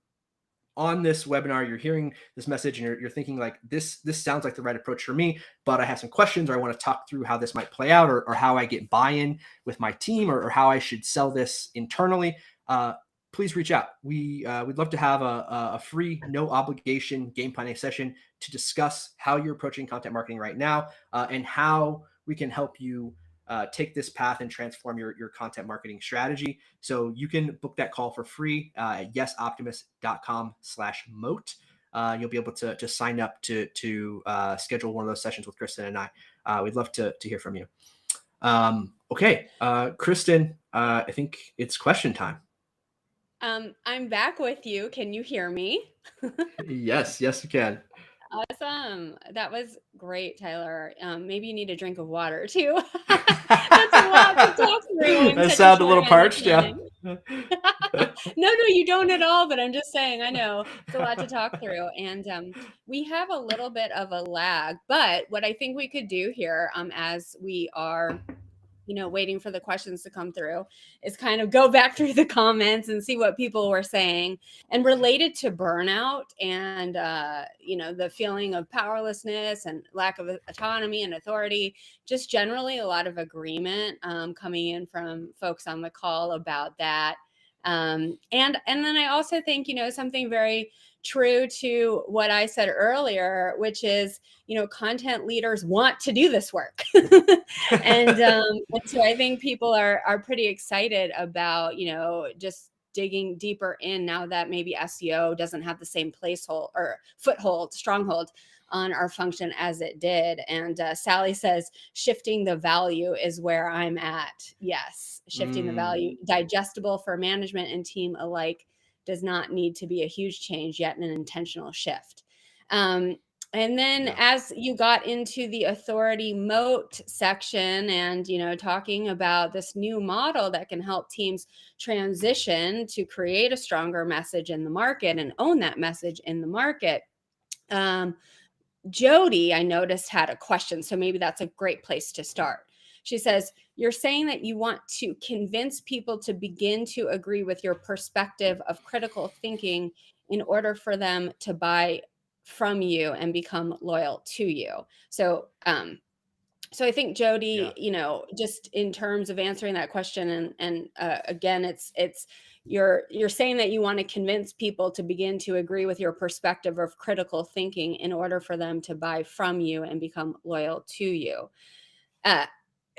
on this webinar, you're hearing this message and you're thinking like, this sounds like the right approach for me, but I have some questions, or I want to talk through how this might play out, or how I get buy-in with my team, or how I should sell this internally, please reach out. We'd love to have a free, no obligation game planning session to discuss how you're approaching content marketing right now, and how we can help you take this path and transform your content marketing strategy. So you can book that call for free at yesoptimist.com/moat. You'll be able to sign up to schedule one of those sessions with Kristen and I. We'd love to hear from you. Okay, Kristen, I think it's question time. I'm back with you. Can you hear me? Yes, you can. Awesome. That was great, Tyler. Maybe you need a drink of water too. That's a lot to talk through in That such a sounded a short little amount of parched, yeah. time. No, you don't at all, but I'm just saying, I know it's a lot to talk through. And we have a little bit of a lag, but what I think we could do here, as we are waiting for the questions to come through, is kind of go back through the comments and see what people were saying, and related to burnout and the feeling of powerlessness and lack of autonomy and authority. Just generally a lot of agreement coming in from folks on the call about that. And then I also think something very true to what I said earlier, which is content leaders want to do this work. And so I think people are pretty excited about just digging deeper in, now that maybe SEO doesn't have the same placehold or stronghold on our function as it did. And Sally says, shifting the value is where I'm at. Yes, shifting the value, digestible for management and team alike, does not need to be a huge change, yet an intentional shift. And then as you got into the authority moat section and, talking about this new model that can help teams transition to create a stronger message in the market and own that message in the market, Jody, I noticed, had a question. So maybe that's a great place to start. She says, you're saying that you want to convince people to begin to agree with your perspective of critical thinking in order for them to buy from you and become loyal to you. So, I think Jody, just in terms of answering that question, and again, it's you're saying that you want to convince people to begin to agree with your perspective of critical thinking in order for them to buy from you and become loyal to you.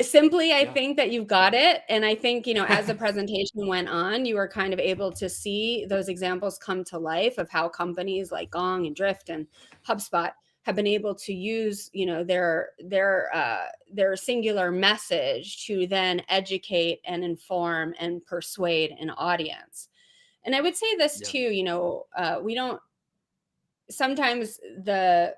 Simply, I think that you've got it. And I think, as the presentation went on, you were kind of able to see those examples come to life of how companies like Gong and Drift and HubSpot have been able to use, their singular message to then educate and inform and persuade an audience. And I would say this too, we don't, sometimes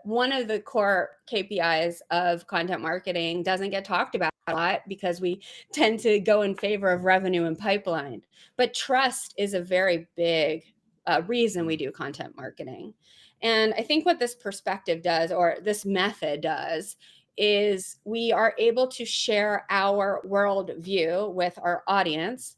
one of the core KPIs of content marketing doesn't get talked about a lot because we tend to go in favor of revenue and pipeline. But trust is a very big reason we do content marketing. And I think what this perspective does, or this method does, is we are able to share our worldview with our audience.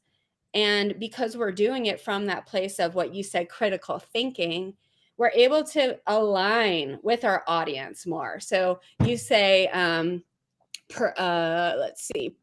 And because we're doing it from that place of what you said, critical thinking, we're able to align with our audience more. So you say, let's see,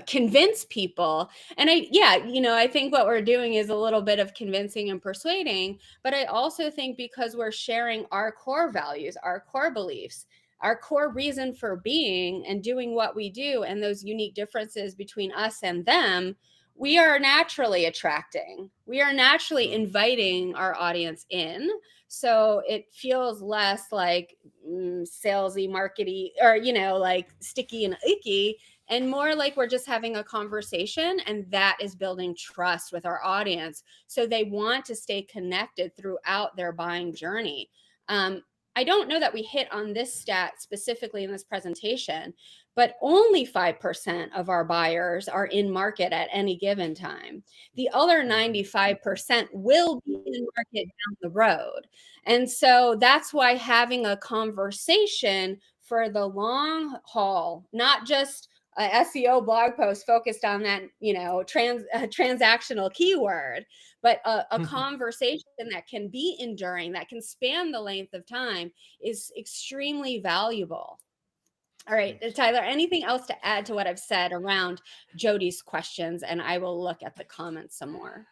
convince people. And I think what we're doing is a little bit of convincing and persuading, but I also think because we're sharing our core values, our core beliefs, our core reason for being and doing what we do, and those unique differences between us and them, we are naturally attracting, we are naturally inviting our audience in. So it feels less like salesy, markety, or like sticky and icky, and more like we're just having a conversation, and that is building trust with our audience, so they want to stay connected throughout their buying journey. I don't know that we hit on this stat specifically in this presentation, but only 5% of our buyers are in market at any given time. The other 95% will be in market down the road. And so that's why having a conversation for the long haul, not just a SEO blog post focused on that, transactional keyword, but a conversation that can be enduring, that can span the length of time, is extremely valuable. All right, Tyler, anything else to add to what I've said around Jody's questions? And I will look at the comments some more.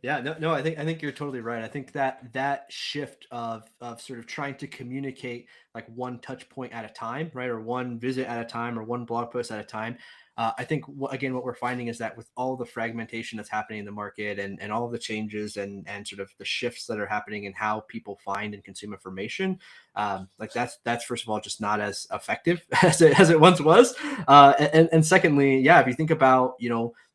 Yeah, no, I think you're totally right. I think that shift of sort of trying to communicate like one touch point at a time, right, or one visit at a time, or one blog post at a time. I think again, what we're finding is that with all the fragmentation that's happening in the market, and all of the changes and sort of the shifts that are happening in how people find and consume information, like that's first of all just not as effective as it once was, and secondly, yeah, if you think about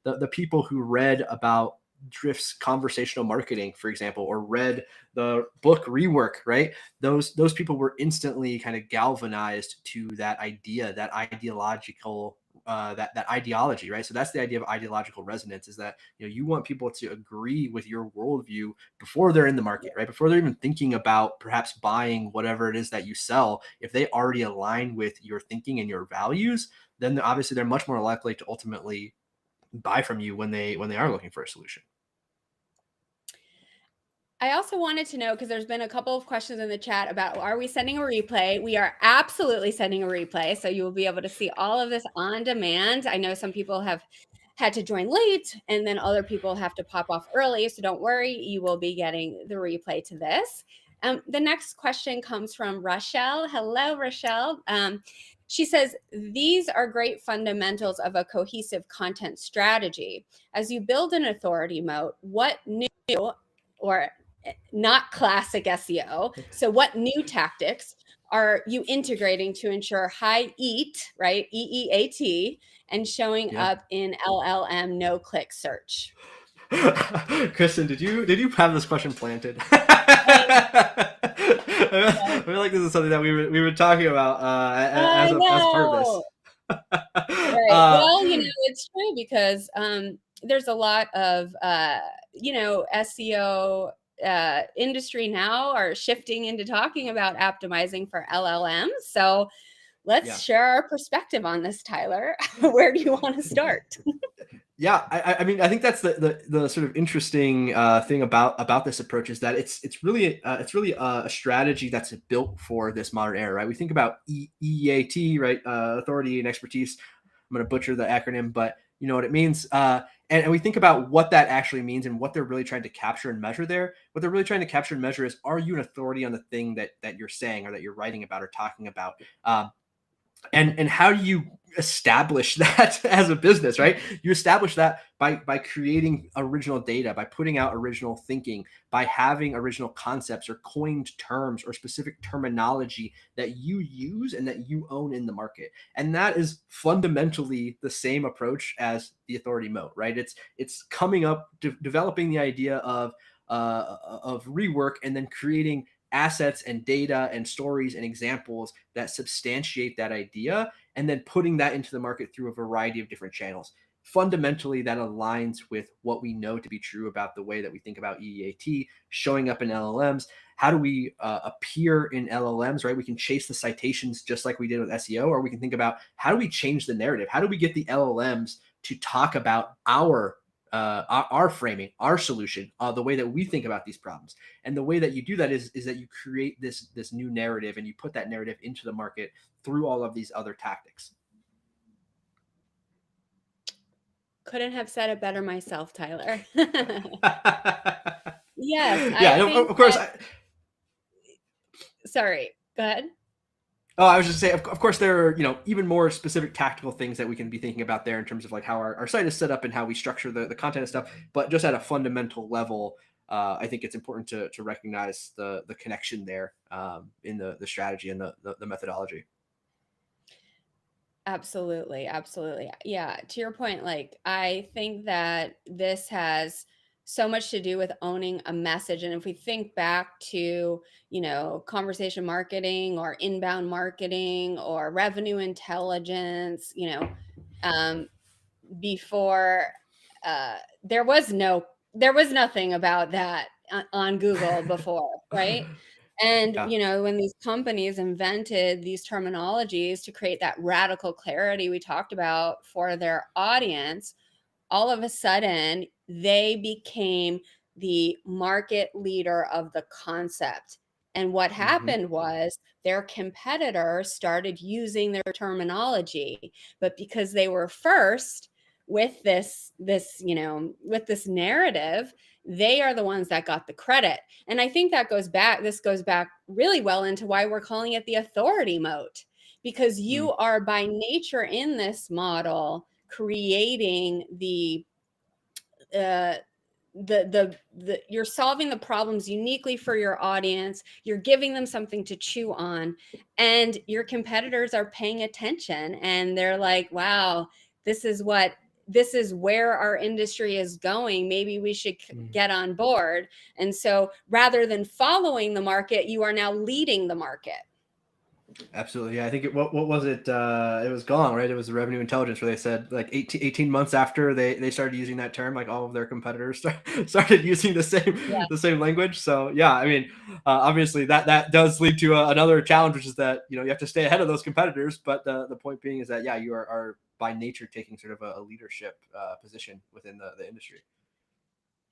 the people who read about Drift's conversational marketing, for example, or read the book Rework, right? Those people were instantly kind of galvanized to that idea, that ideological, that ideology, right? So that's the idea of ideological resonance, is that you want people to agree with your worldview before they're in the market, right? Before they're even thinking about perhaps buying whatever it is that you sell. If they already align with your thinking and your values, then obviously they're much more likely to ultimately buy from you when they are looking for a solution. I also wanted to know, because there's been a couple of questions in the chat about, are we sending a replay? We are absolutely sending a replay. So you will be able to see all of this on demand. I know some people have had to join late, and then other people have to pop off early. So don't worry, you will be getting the replay to this. The next question comes from Rochelle. Hello, Rochelle. She says, these are great fundamentals of a cohesive content strategy. As you build an authority moat, what new or not classic SEO? So what new tactics are you integrating to ensure high EAT, right? EEAT, and showing up in LLM no-click search? Kristen, did you have this question planted? I feel like this is something that we were talking about as part of this. Right. Well, it's true, because there's a lot of SEO industry now are shifting into talking about optimizing for LLMs. So let's share our perspective on this, Tyler. Where do you want to start? Yeah, I mean, I think that's the sort of interesting thing about this approach, is that it's really a strategy that's built for this modern era, right? We think about EEAT, right? Authority and expertise. I'm going to butcher the acronym, but you know what it means. And we think about what that actually means and what they're really trying to capture and measure there. What they're really trying to capture and measure is, are you an authority on the thing that you're saying, or that you're writing about or talking about? And how do you establish that as a business, right? You establish that by creating original data, by putting out original thinking, by having original concepts or coined terms or specific terminology that you use and that you own in the market. And that is fundamentally the same approach as the authority moat, right? It's coming up, developing the idea of rework, and then creating assets and data and stories and examples that substantiate that idea, and then putting that into the market through a variety of different channels. Fundamentally, that aligns with what we know to be true about the way that we think about EEAT showing up in LLMs. How do we appear in LLMs, right? We can chase the citations just like we did with SEO, or we can think about, how do we change the narrative? How do we get the LLMs to talk about our our framing, our solution, the way that we think about these problems. And the way that you do that is that you create this new narrative, and you put that narrative into the market through all of these other tactics. Couldn't have said it better myself, Tyler. Yes, Yeah, I and think of course. that sorry, go ahead. Oh, I was just saying, of course, there are, even more specific tactical things that we can be thinking about there in terms of like how our site is set up and how we structure the content and stuff. But just at a fundamental level, I think it's important to recognize the connection there, in the strategy and the methodology. Absolutely, absolutely. Yeah, to your point, like I think that this has so much to do with owning a message. And if we think back to, conversation marketing or inbound marketing or revenue intelligence, um, before there was nothing about that on Google before, right? And, Yeah. when these companies invented these terminologies to create that radical clarity we talked about for their audience, all of a sudden they became the market leader of the concept. And what Hmm. happened was their competitors started using their terminology, but because they were first with this narrative, they are the ones that got the credit. And I think this goes back really well into why we're calling it the authority moat, because Mm. you are by nature in this model creating uh, you're solving the problems uniquely for your audience. You're giving them something to chew on, and your competitors are paying attention, and they're like, wow, this is where our industry is going. Maybe we should Mm. get on board. And so rather than following the market, you are now leading the market. Absolutely. Yeah, I think what was it? It was Gong, right? It was the revenue intelligence where they said like 18 months after they started using that term, like all of their competitors started using Yeah. the same language. So yeah, I mean, obviously that does lead to another challenge, which is that you have to stay ahead of those competitors. But the point being is that yeah, you are by nature taking sort of a leadership position within the industry.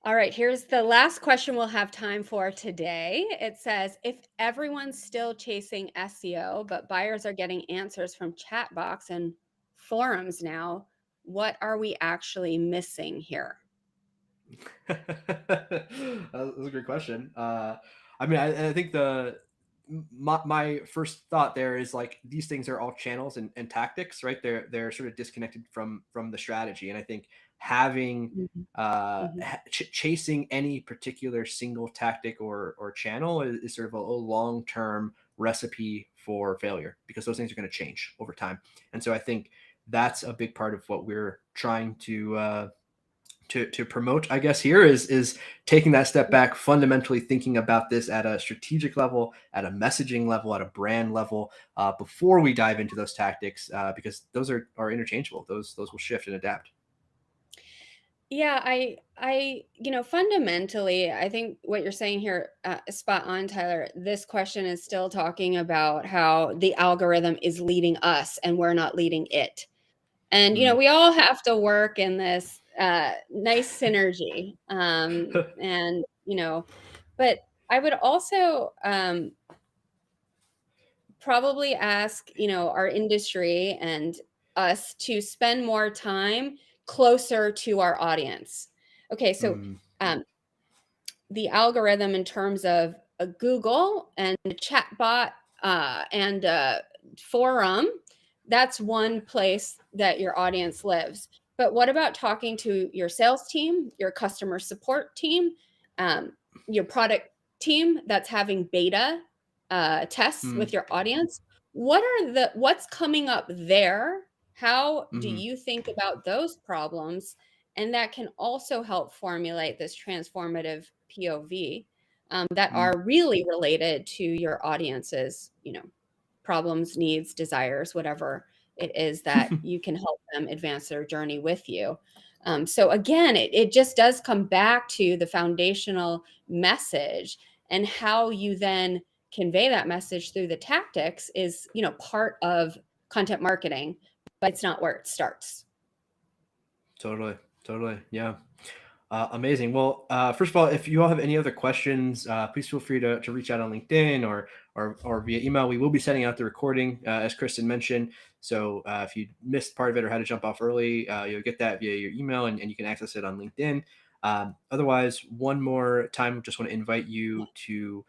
All right, here's the last question we'll have time for today. It says, if everyone's still chasing SEO, but buyers are getting answers from chat box and forums now, what are we actually missing here? That's a great question. I mean, I think my first thought there is like these things are all channels and tactics, right? They're sort of disconnected from the strategy, and I think having Mhm, mhm. chasing any particular single tactic or channel is sort of a long term recipe for failure because those things are going to change over time, and so I think that's a big part of what we're trying to promote, I guess, here is taking that step back, fundamentally thinking about this at a strategic level, at a messaging level, at a brand level, before we dive into those tactics, because those are interchangeable. Those will shift and adapt. Yeah, fundamentally, I think what you're saying here is spot on, Tyler. This question is still talking about how the algorithm is leading us and we're not leading it. And, Mm. we all have to work in this nice synergy. And, but I would also probably ask, our industry and us to spend more time closer to our audience. Okay, so Mm. um, the algorithm in terms of a Google and a chatbot and a forum, that's one place that your audience lives. But what about talking to your sales team, your customer support team, um, your product team that's having beta tests Mm. with your audience? What's coming up there? How do Mm. you think about those problems? And that can also help formulate this transformative POV that Mm. are really related to your audience's, problems, needs, desires, whatever it is that you can help them advance their journey with you. So again, it just does come back to the foundational message, and how you then convey that message through the tactics is, part of content marketing, but it's not where it starts. Totally. Totally. Yeah. Amazing. Well, first of all, if you all have any other questions, please feel free to reach out on LinkedIn or via email. We will be sending out the recording, as Kristen mentioned. So if you missed part of it or had to jump off early, you'll get that via your email, and you can access it on LinkedIn. Otherwise, one more time, just want to invite you to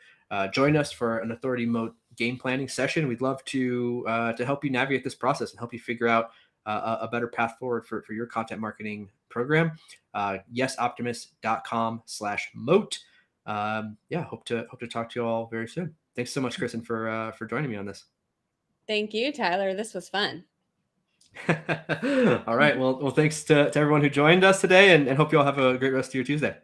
join us for an authority mode game planning session. We'd love to help you navigate this process and help you figure out a better path forward for your content marketing program. Yesoptimist.com/moat. Yeah, hope to talk to you all very soon. Thanks so much, Kristen, for joining me on this. Thank you, Tyler. This was fun. All right. Well, thanks to everyone who joined us today, and hope you all have a great rest of your Tuesday.